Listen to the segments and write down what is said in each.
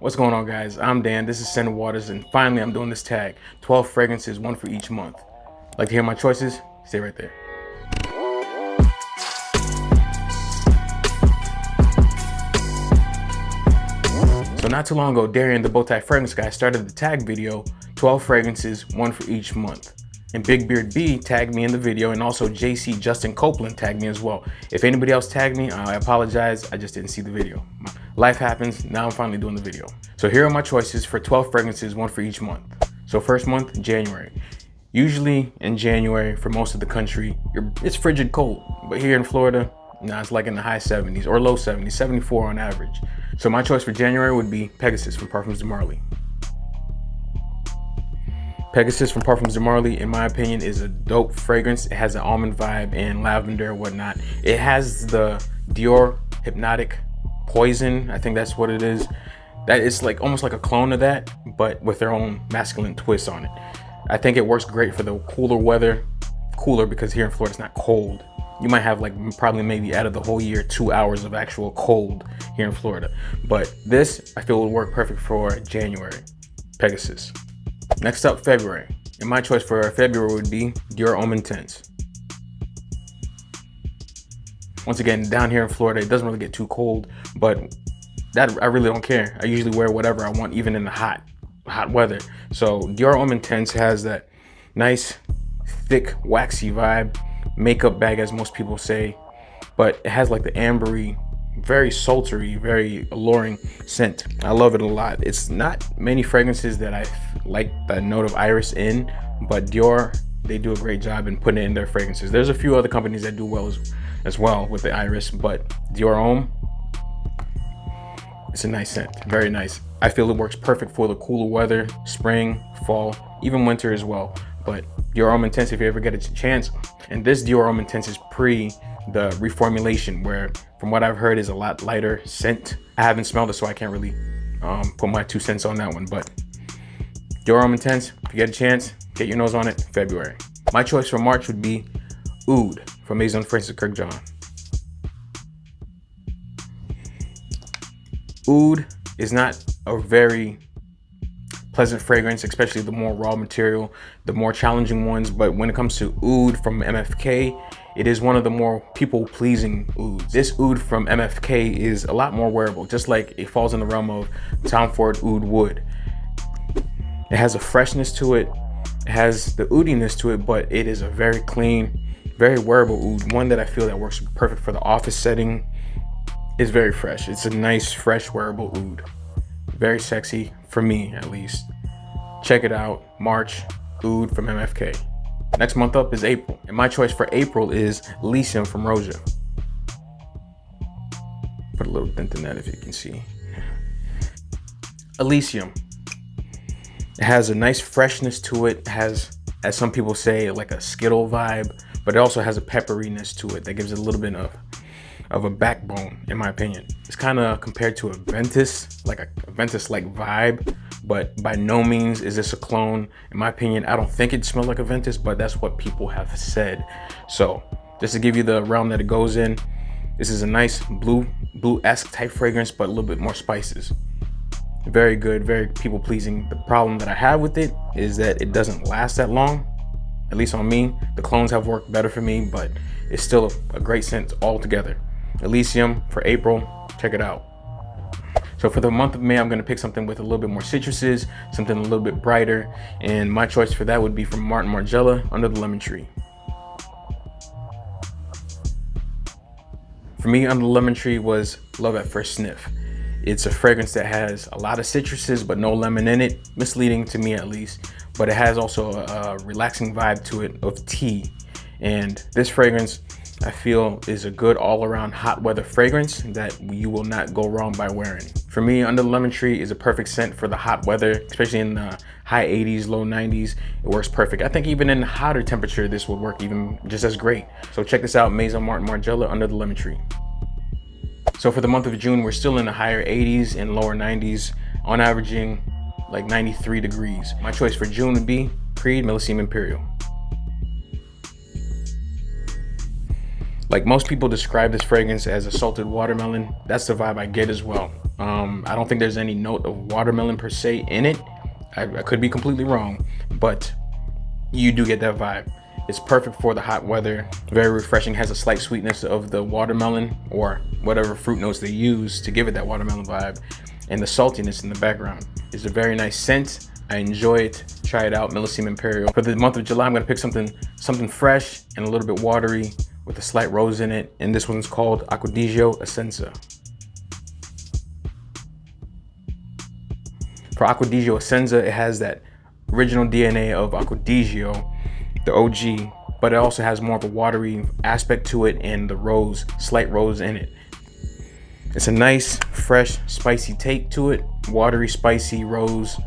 What's going on, guys? I'm Dan, this is Scent Waters, and finally I'm doing this tag. 12 fragrances, one for each month. Like to hear my choices? Stay right there. So not too long ago, Darian, the Bowtie fragrance guy, started the tag video, 12 fragrances, one for each month. And Big Beard B tagged me in the video, and also JC Justin Copeland tagged me as well. If anybody else tagged me, I apologize, I just didn't see the video. Life happens, now I'm finally doing the video. So here are my choices for 12 fragrances, one for each month. So first month, January. Usually in January, for most of the country, it's frigid cold. But here in Florida, it's like in the high 70s or low 70s, 74 on average. So my choice for January would be Pegasus from Parfums de Marly. Pegasus from Parfums de Marly, in my opinion, is a dope fragrance. It has an almond vibe and lavender and whatnot. It has the Dior Hypnotic Poison, I think that's what it is. That is like almost like a clone of that, but with their own masculine twist on it. I think it works great for the cooler weather. Cooler because here in Florida it's not cold. You might have like probably maybe out of the whole year 2 hours of actual cold here in Florida. But this I feel would work perfect for January. Pegasus. Next up, February. And my choice for February would be Dior Homme Intense. Once again, down here in Florida, it doesn't really get too cold, but that I really don't care. I usually wear whatever I want, even in the hot weather. So Dior Homme Intense has that nice, thick, waxy vibe, makeup bag as most people say, but it has like the ambery, very sultry, very alluring scent. I love it a lot. It's not many fragrances that I like the note of iris in, but Dior, they do a great job in putting it in their fragrances. There's a few other companies that do well as well with the iris, but Dior Homme, it's a nice scent, very nice. I feel it works perfect for the cooler weather, spring, fall, even winter as well. But Dior Homme Intense, if you ever get a chance, and this Dior Homme Intense is pre the reformulation, where from what I've heard is a lot lighter scent. I haven't smelled it, so I can't really put my 2 cents on that one, but Dior Homme Intense, if you get a chance, get your nose on it, February. My choice for March would be Oud from Maison Francis Kurkdjian. Oud is not a very pleasant fragrance, especially the more raw material, the more challenging ones. But when it comes to Oud from MFK, it is one of the more people-pleasing ouds. This Oud from MFK is a lot more wearable, just like it falls in the realm of Tom Ford Oud Wood. It has a freshness to it, it has the oudiness to it, but it is a very clean, very wearable oud, one that I feel that works perfect for the office setting. It's very fresh. It's a nice, fresh, wearable oud. Very sexy, for me at least. Check it out, March, Oud from MFK. Next month up is April, and my choice for April is Elysium from Roja. Put a little dent in that if you can see. Elysium. It has a nice freshness to it. It has, as some people say, like a Skittle vibe, but it also has a pepperiness to it that gives it a little bit of a backbone, in my opinion. It's kind of compared to a Ventus, like a Ventus-like vibe, but by no means is this a clone. In my opinion, I don't think it smells like a Ventus, but that's what people have said. So just to give you the realm that it goes in, this is a nice blue-esque type fragrance, but a little bit more spices. Very good, very people-pleasing. The problem that I have with it is that it doesn't last that long, at least on me. The clones have worked better for me, but it's still a great scent altogether. Elysium for April, check it out. So for the month of May, I'm gonna pick something with a little bit more citruses, something a little bit brighter, and my choice for that would be from Martin Margiela, Under the Lemon Tree. For me, Under the Lemon Tree was Love at First Sniff. It's a fragrance that has a lot of citruses, but no lemon in it, misleading to me at least, but it has also a relaxing vibe to it of tea. And this fragrance, I feel, is a good all-around hot weather fragrance that you will not go wrong by wearing. For me, Under the Lemon Tree is a perfect scent for the hot weather, especially in the high 80s, low 90s. It works perfect. I think even in hotter temperature, this would work even just as great. So check this out, Maison Martin Margiela, Under the Lemon Tree. So for the month of June, we're still in the higher 80s and lower 90s, on averaging like 93 degrees. My choice for June would be Creed Millésime Imperial. Like most people describe this fragrance as a salted watermelon. That's the vibe I get as well. I don't think there's any note of watermelon per se in it. I could be completely wrong, but you do get that vibe. It's perfect for the hot weather, very refreshing, has a slight sweetness of the watermelon or whatever fruit notes they use to give it that watermelon vibe, and the saltiness in the background. It's a very nice scent. I enjoy it. Try it out, Millesime Imperial. For the month of July, I'm gonna pick something fresh and a little bit watery with a slight rose in it, and this one's called Acquadigio Essenza. For Acquadigio Essenza, it has that original DNA of Acquadigio, the OG, but it also has more of a watery aspect to it and the rose, slight rose in it. It's a nice, fresh, spicy take to it. Watery, spicy, rose.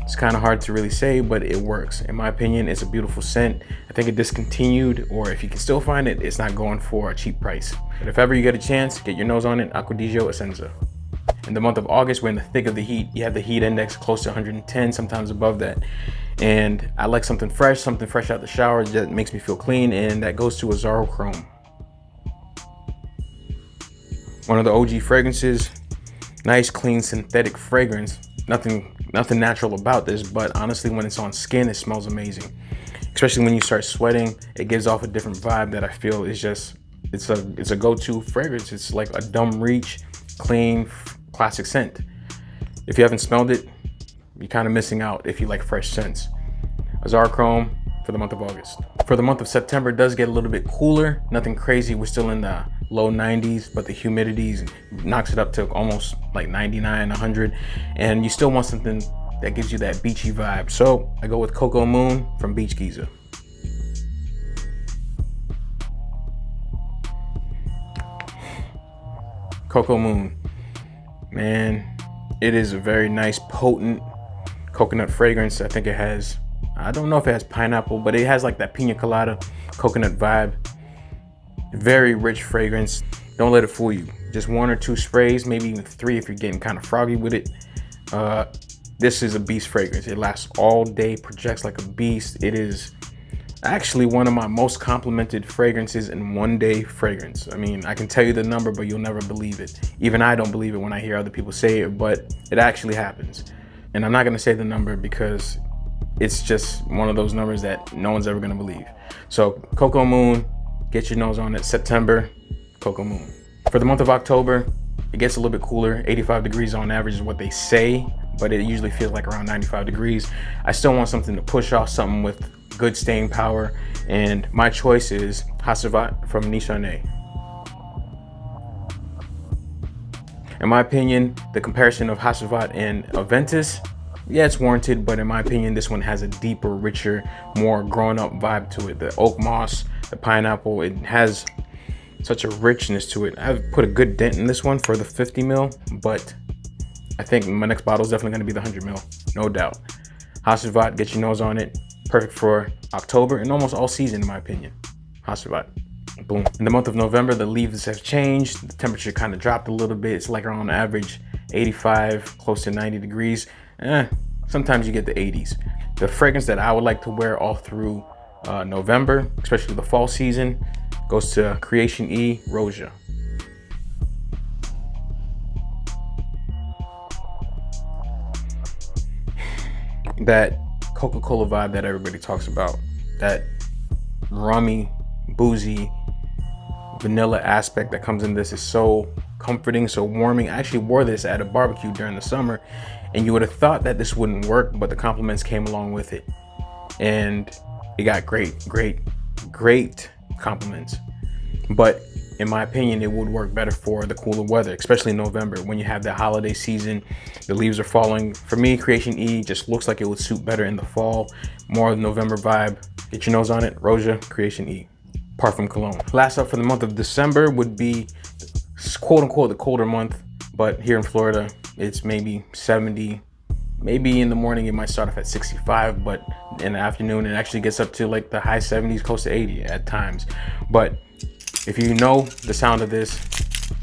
It's kind of hard to really say, but it works. In my opinion, it's a beautiful scent. I think it discontinued, or if you can still find it, it's not going for a cheap price. But if ever you get a chance, get your nose on it, Acquadigio Essenza. In the month of August, we're in the thick of the heat. You have the heat index close to 110, sometimes above that. And I like something fresh out the shower that makes me feel clean, and that goes to Azzaro Chrome. One of the OG fragrances, nice, clean, synthetic fragrance. Nothing natural about this, but honestly, when it's on skin, it smells amazing. Especially when you start sweating, it gives off a different vibe that I feel is just, it's a go-to fragrance. It's like a dumb reach, clean, classic scent. If you haven't smelled it, you're kind of missing out if you like fresh scents. Azzaro Chrome for the month of August. For the month of September, it does get a little bit cooler. Nothing crazy. We're still in the low 90s, but the humidity knocks it up to almost like 99, 100. And you still want something that gives you that beachy vibe. So I go with Cocoa Moon from Beach Giza. Cocoa Moon. Man, it is a very nice, potent coconut fragrance. I think it has, I don't know if it has pineapple, but it has like that pina colada coconut vibe. Very rich fragrance. Don't let it fool you. Just 1 or 2 sprays, maybe even 3 if you're getting kind of froggy with it. This is a beast fragrance. It lasts all day, projects like a beast. It is actually one of my most complimented fragrances in one day fragrance. I mean, I can tell you the number, but you'll never believe it. Even I don't believe it when I hear other people say it, but it actually happens. And I'm not gonna say the number because it's just one of those numbers that no one's ever gonna believe. So Cocoa Moon, get your nose on it. September, Cocoa Moon. For the month of October, it gets a little bit cooler. 85 degrees on average is what they say, but it usually feels like around 95 degrees. I still want something to push off, something with good staying power, and my choice is Hasavat from Nishane. In my opinion, the comparison of Hasavat and Aventus, yeah, it's warranted, but in my opinion, this one has a deeper, richer, more grown-up vibe to it. The oak moss, the pineapple, it has such a richness to it. I've put a good dent in this one for the 50 ml, but I think my next bottle is definitely gonna be the 100 ml, no doubt. Hasavat, get your nose on it. Perfect for October and almost all season, in my opinion. Hasavat, boom. In the month of November, the leaves have changed. The temperature kind of dropped a little bit. It's like around average 85, close to 90 degrees. Sometimes you get the 80s. The fragrance that I would like to wear all through November, especially the fall season, goes to Creation E, Roja. That Coca-Cola vibe that everybody talks about, that rummy, boozy, vanilla aspect that comes in this is so comforting, so warming. I actually wore this at a barbecue during the summer, and you would have thought that this wouldn't work, but the compliments came along with it. And it got great compliments. But in my opinion, it would work better for the cooler weather, especially in November when you have that holiday season. The leaves are falling. For me, Creation E just looks like it would suit better in the fall. More of the November vibe. Get your nose on it, Roja, Creation E. Parfum Cologne. Last up for the month of December would be quote unquote the colder month, but here in Florida, it's maybe 70. Maybe in the morning, it might start off at 65, but in the afternoon, it actually gets up to like the high 70s, close to 80 at times. But if you know the sound of this,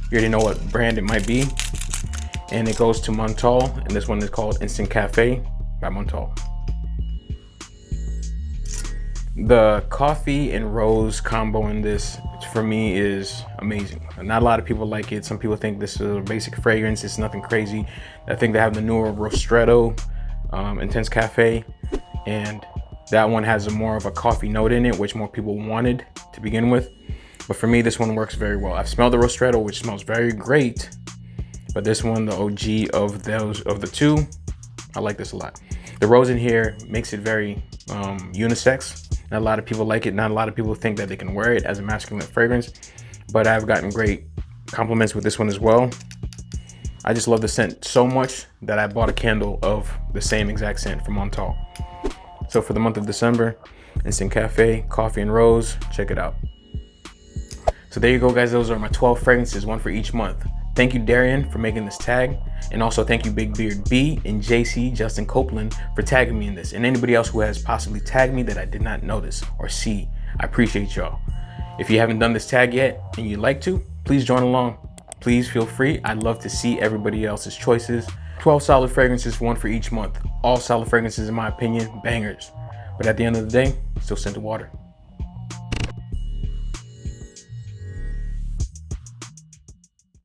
you already know what brand it might be. And it goes to Montal, and this one is called Instant Cafe by Montal. The coffee and rose combo in this, for me, is amazing. Not a lot of people like it. Some people think this is a basic fragrance. It's nothing crazy. I think they have the newer Ristretto Intense Cafe, and that one has more of a coffee note in it, which more people wanted to begin with. But for me, this one works very well. I've smelled the Ristretto, which smells very great, but this one, the OG of the two, I like this a lot. The rose in here makes it very unisex. Not a lot of people like it. Not a lot of people think that they can wear it as a masculine fragrance, but I've gotten great compliments with this one as well. I just love the scent so much that I bought a candle of the same exact scent from Montal. So for the month of December, Instant Cafe, Coffee and Rose, check it out. So there you go, guys. Those are my 12 fragrances, one for each month. Thank you, Darian, for making this tag. And also thank you, Big Beard B and JC, Justin Copeland, for tagging me in this. And anybody else who has possibly tagged me that I did not notice or see. I appreciate y'all. If you haven't done this tag yet and you'd like to, please join along. Please feel free. I'd love to see everybody else's choices. 12 solid fragrances, one for each month. All solid fragrances, in my opinion, bangers. But at the end of the day, still scented water.